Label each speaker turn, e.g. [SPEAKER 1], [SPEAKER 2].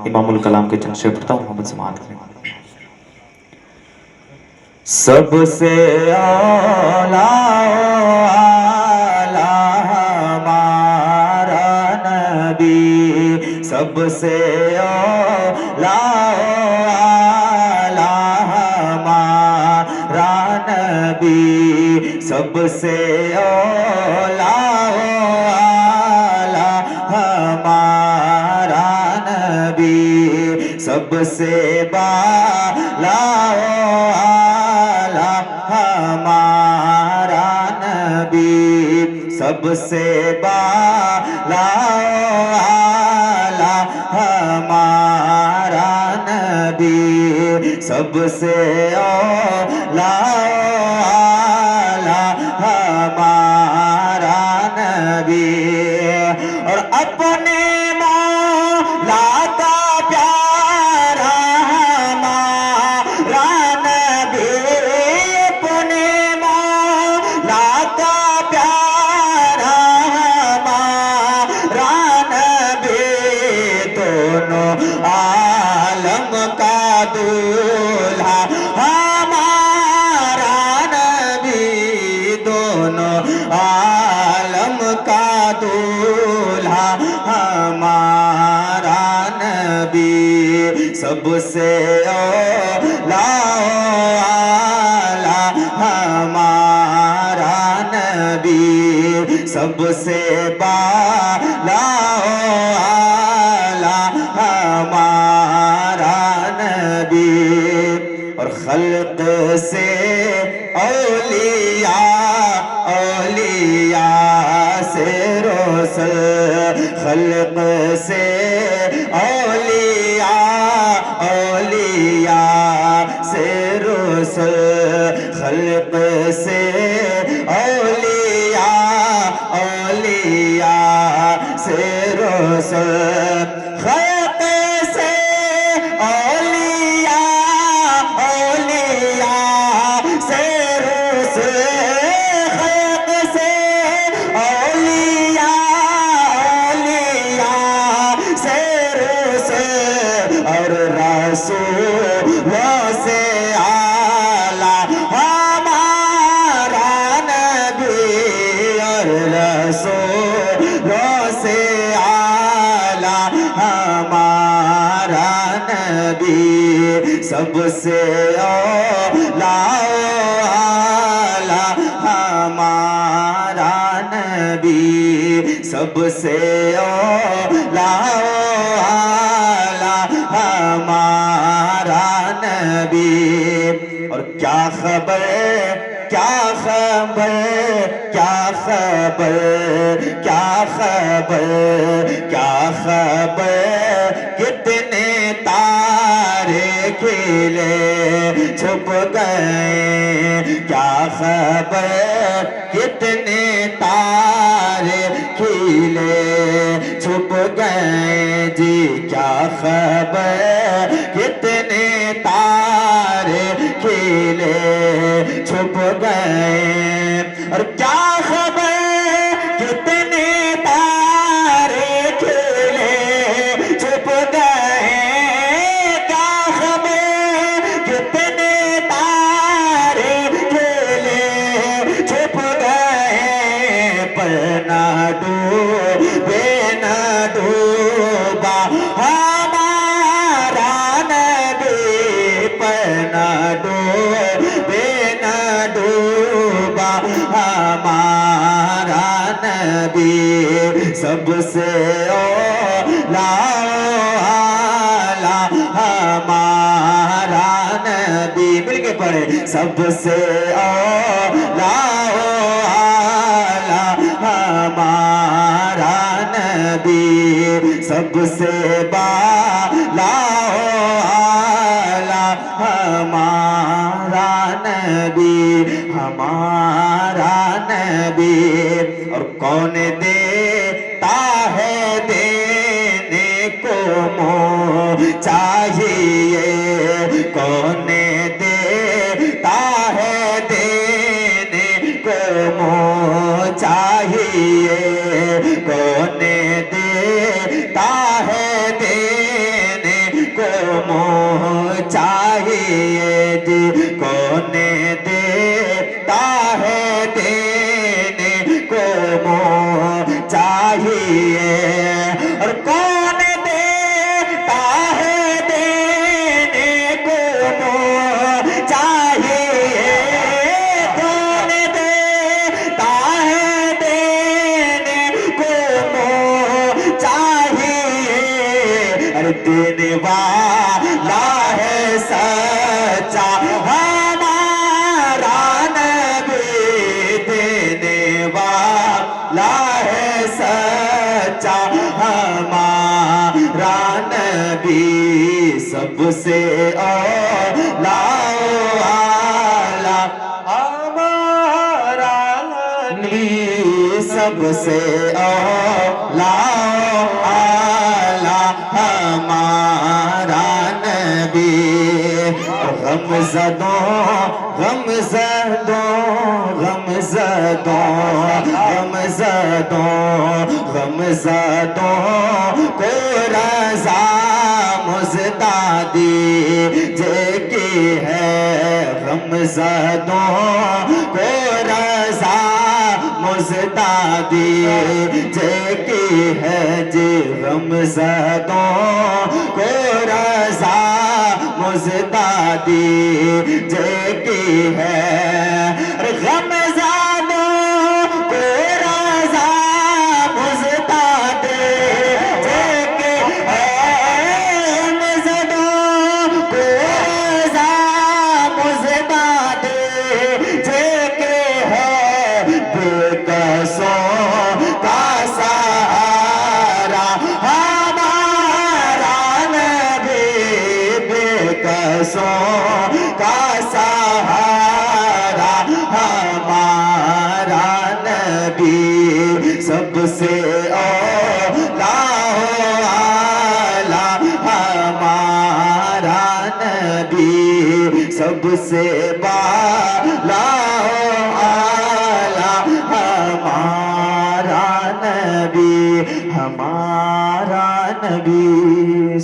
[SPEAKER 1] इमामुल कलाम के चंद शेर पढ़ता हूँ, मोहम्मद समाअत करें। सबसे आला आला हमारा नबी, सबसे आला आला हमारा नबी, सबसे आला आला हमारा नबी, सबसे बाला हमारा नबी, सबसे बाला आला हमारा नबी, सबसे आला आला हमारा नबी। और अपने मौला का प्यारा हमारा नबी, अपने मौला का प्यारा हमारा नबी, दोनों आलम का दूल्हा हमारा नबी, दोनों आलम का दूल्हा हमारा नबी, सबसे आला आला हमारा नबी, सबसे बाला आला हमारा नबी। और खल्क से औलिया औलिया से रसूल, खल्क से औलिया औलिया से रसूल, खल्क से औलिया औलिया से रसूल, खल्क से औलिया औलिया से रसूल, खल्क से औलिया औलिया से रसूल, और रसूलों से आला हमारा नबी, और रसूलों से आला हमारा नबी, सबसे आला आला हमारा नबी, सबसे आला आला हमारा नबी। और क्या खबर क्या खबर क्या खबर क्या खबर क्या खबर, कितने तारे खिले छुप गए, क्या खबर कितने तारे खिले छुप गए जी, क्या खबर कितने तारे खिले छुप गए। और क्या खबर कितने तारे खिले छुप गए, क्या खबर कितने तारे खिले छुप गए, पर ना डूबे ना डूबा हमारा नबी, पर ना डूबे ना डूबा हमारा नबी, सबसे आला आला हमारा नबी। मिलके पढ़े, सबसे आला आला हमारा नबी, सबसे बाला आला हमारा नबी, हमारा नबी। और कौन देता है देने को मोह चाहिए, कौन देता है देने को मोह चाहिए, कौन देता है देने मोह चाहिए जी कौन देता है देने को मोह चाहिए और कौन देता है देने को मोह चाहिए कौन देता है देने को मोह चाहिए अरे देने वाला है सच्चा हमारा नबी देने वाला है सच्चा हमारा नबी सबसे औला हमारा नबी सबसे औला हमारा नबी गमज़दों गमज़दों गमज़दों गमज़दों गमज़दों को रज़ा मुज़दादी जेकी है गमज़दों को रज़ा मुज़दादी जेकी है जी गमज़दों को रज़ा मुज़दादी जेकी है गमज़दों को रज़ा मुज़दादी जेकी है गमज़दों को रज़ा मुज़दादी जेकी है बेकसों का सहारा हमारा नबी बेकसों का सहारा हमारा नबी सबसे औला हमारा नबी सबसे बाला हमारा नबी